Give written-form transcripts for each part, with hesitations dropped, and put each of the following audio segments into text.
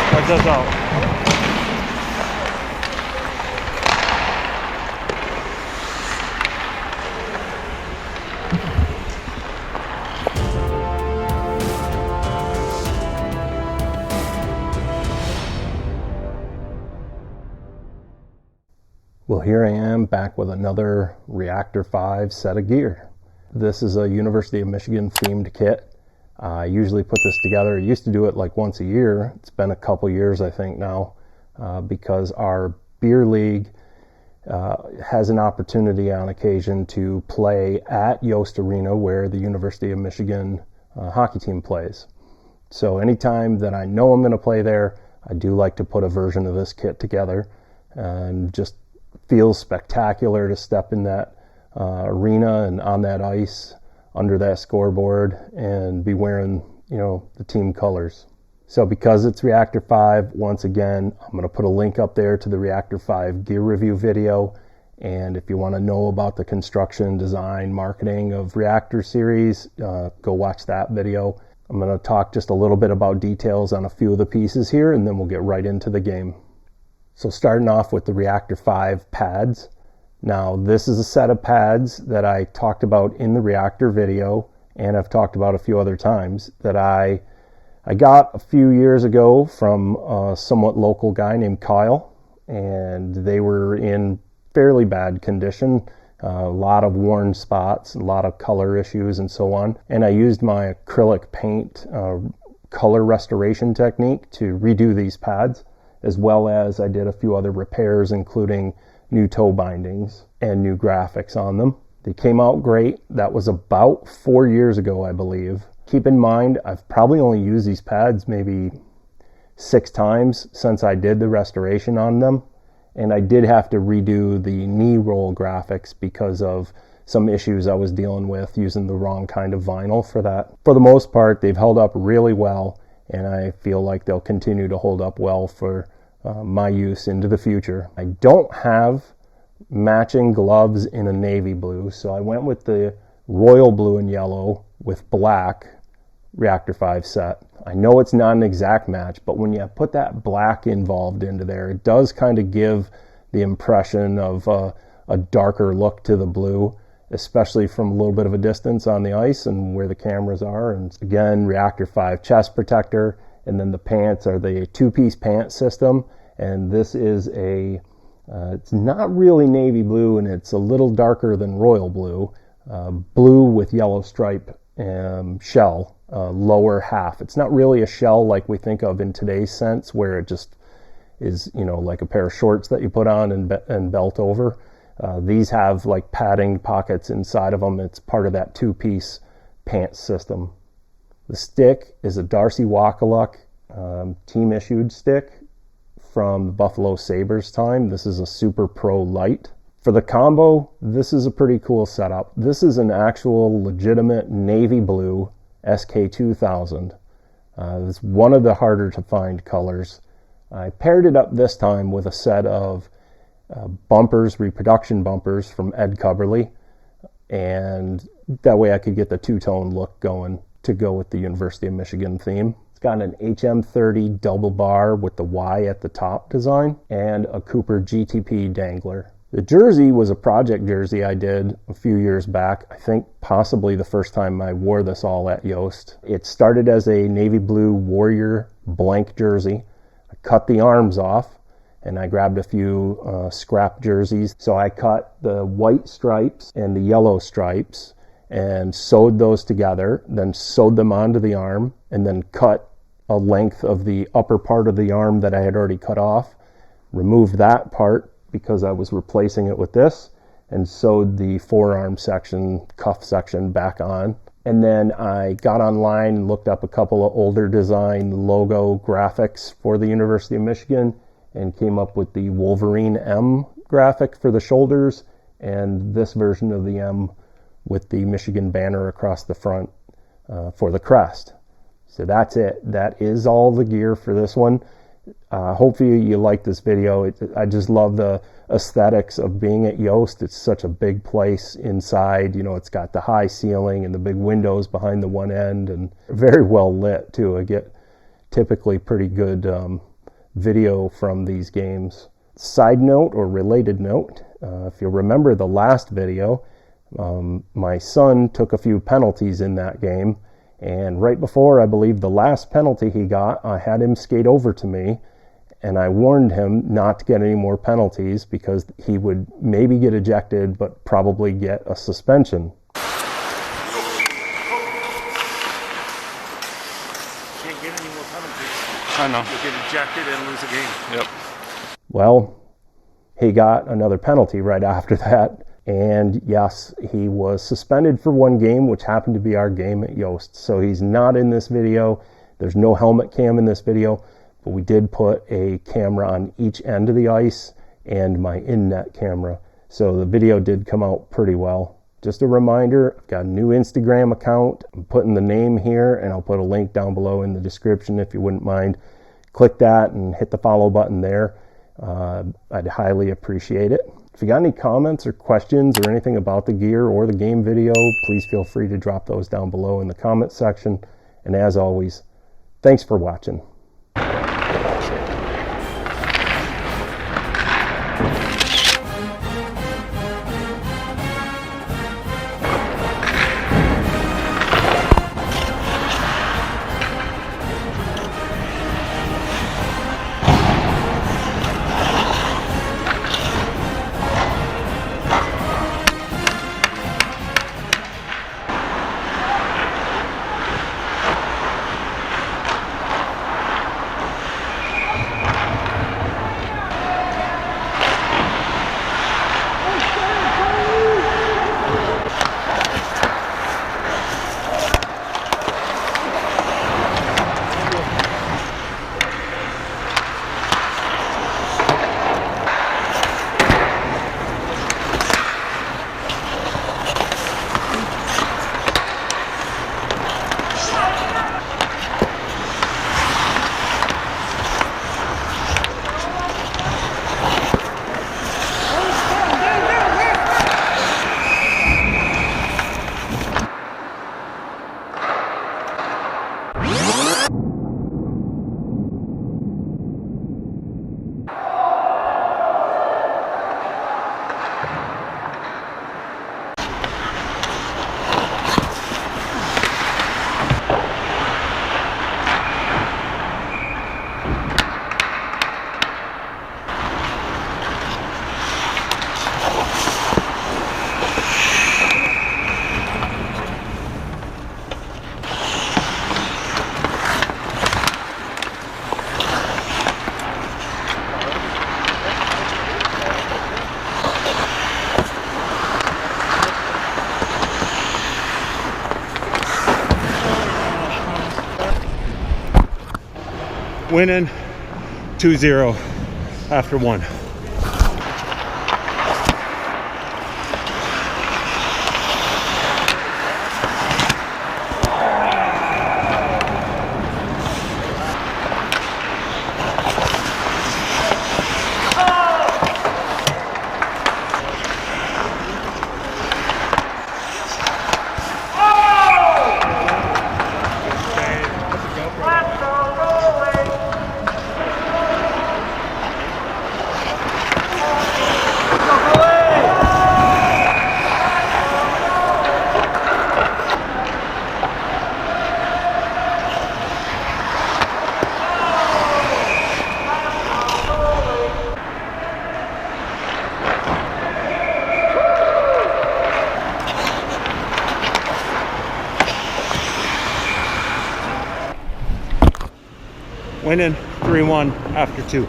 Check this out. Well, here I am back with another Reactor 5 set of gear. This is a University of Michigan themed kit. I usually put this together. I used to do it like once a year. It's been a couple years, I think, now, because our beer league has an opportunity on occasion to play at Yost Arena, where the University of Michigan hockey team plays. So anytime that I know I'm going to play there, I do like to put a version of this kit together, and just feels spectacular to step in that arena and on that ice under that scoreboard and be wearing, the team colors. So because it's Reactor 5, once again, I'm going to put a link up there to the Reactor 5 gear review video. And if you want to know about the construction, design, marketing of Reactor series, go watch that video. I'm going to talk just a little bit about details on a few of the pieces here, and then we'll get right into the game. So starting off with the Reactor 5 pads. Now this is a set of pads that I talked about in the Reactor video, and I've talked about a few other times, that I got a few years ago from a somewhat local guy named Kyle, and they were in fairly bad condition, a lot of worn spots, a lot of color issues and so on. And I used my acrylic paint color restoration technique to redo these pads, as well as I did a few other repairs, including new toe bindings and new graphics on them. They came out great. That was about 4 years ago, I believe. Keep in mind, I've probably only used these pads maybe 6 times since I did the restoration on them. And I did have to redo the knee roll graphics because of some issues I was dealing with using the wrong kind of vinyl for that. For the most part, they've held up really well, and I feel like they'll continue to hold up well for my use into the future. I don't have matching gloves in a navy blue, so I went with the royal blue and yellow with black Reactor 5 set. I know it's not an exact match, but when you put that black involved into there, it does kind of give the impression of a darker look to the blue, especially from a little bit of a distance on the ice and where the cameras are. And again, Reactor 5 chest protector, and then the pants are the 2-piece pant system. And this is it's not really navy blue, and it's a little darker than royal blue, blue with yellow stripe shell, lower half. It's not really a shell like we think of in today's sense, where it just is, like a pair of shorts that you put on and belt over. These have like padding pockets inside of them. It's part of that 2-piece pants system. The stick is a Darcy Wakaluk team issued stick from the Buffalo Sabres time. This is a Super Pro Light. For the combo, this is a pretty cool setup. This is an actual legitimate navy blue SK2000. It's one of the harder to find colors. I paired it up this time with a set of bumpers, reproduction bumpers from Ed Cubberley, and that way I could get the two-tone look going to go with the University of Michigan theme. It's got an HM30 double bar with the Y at the top design and a Cooper GTP dangler. The jersey was a project jersey I did a few years back. I think possibly the first time I wore this all at Yost. It started as a navy blue Warrior blank jersey. I cut the arms off, and I grabbed a few scrap jerseys. So I cut the white stripes and the yellow stripes and sewed those together, then sewed them onto the arm, and then cut a length of the upper part of the arm that I had already cut off, removed that part because I was replacing it with this, and sewed the forearm section, cuff section back on. And then I got online and looked up a couple of older design logo graphics for the University of Michigan and came up with the Wolverine M graphic for the shoulders and this version of the M with the Michigan banner across the front for the crest. So that's it. That is all the gear for this one. Hopefully you like this video. I just love the aesthetics of being at Yost. It's such a big place inside. It's got the high ceiling and the big windows behind the one end, and very well lit too. I get typically pretty good video from these games. Side note or related note, if you remember the last video, my son took a few penalties in that game, and right before, I believe, the last penalty he got, I had him skate over to me, and I warned him not to get any more penalties because he would maybe get ejected, but probably get a suspension. Can't get any more penalties. I know. You'll get ejected and lose a game. Yep. Well, he got another penalty right after that. And yes, he was suspended for one game, which happened to be our game at Yost. So he's not in this video. There's no helmet cam in this video, but we did put a camera on each end of the ice and my in-net camera. So the video did come out pretty well. Just a reminder, I've got a new Instagram account. I'm putting the name here, and I'll put a link down below in the description if you wouldn't mind. Click that and hit the follow button there. I'd highly appreciate it. If you got any comments or questions or anything about the gear or the game video, please feel free to drop those down below in the comment section. And as always, thanks for watching. Winning 2-0 after one. Winning 3-1 after two.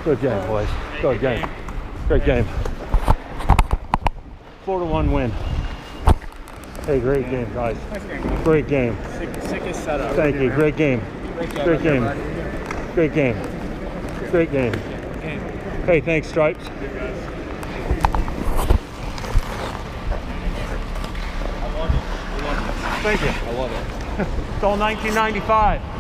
Good game, boys. Good game. Great game. 4-1 win. Hey, great game, guys. Great game. Sickest setup. Thank you. Great game. Great game. Great game. Great game. Hey, thanks, Stripes. Thank you. I love it. It's all 1995.